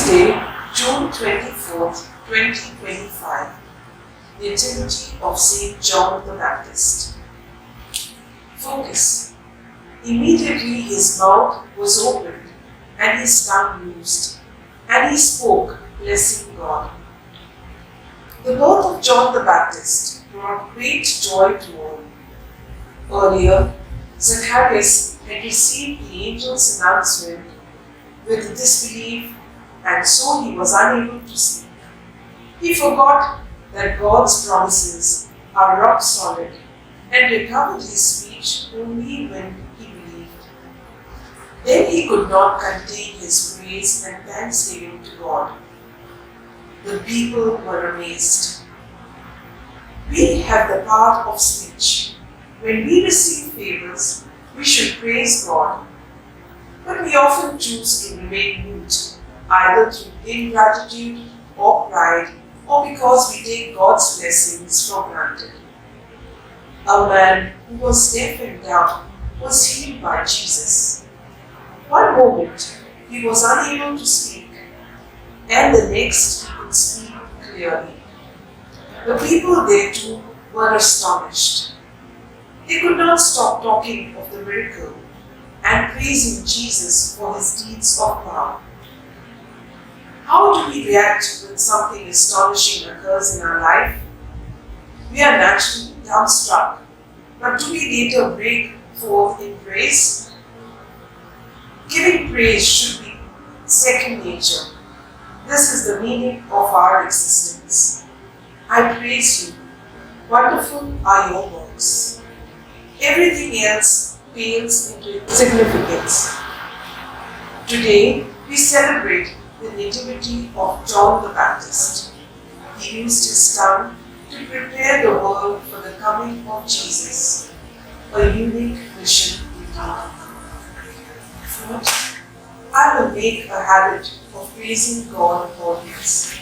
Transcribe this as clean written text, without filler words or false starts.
Tuesday, June 24th, 2025, Nativity of St. John the Baptist. Focus. Immediately his mouth was opened and his tongue loosed, and he spoke, blessing God. The birth of John the Baptist brought great joy to all. Earlier, Zacharias had received the angel's announcement with disbelief, and so he was unable to speak. He forgot that God's promises are rock solid and recovered his speech only when he believed. Then he could not contain his praise and thanksgiving to God. The people were amazed. We have the power of speech. When we receive favors, we should praise God. But we often choose to remain mute, either through ingratitude or pride, or because we take God's blessings for granted. A man who was deaf and dumb was healed by Jesus. One moment he was unable to speak, and the next he could speak clearly. The people there too were astonished. They could not stop talking of the miracle and praising Jesus for his deeds of power. How do we react when something astonishing occurs in our life? We are naturally dumbstruck, but do we later break forth in praise? Giving praise should be second nature. This is the meaning of our existence. I praise you. Wonderful are your works. Everything else pales into significance. Today, we celebrate the nativity of John the Baptist. He used his tongue to prepare the world for the coming of Jesus, a unique mission indeed. First, I will make a habit of praising God always.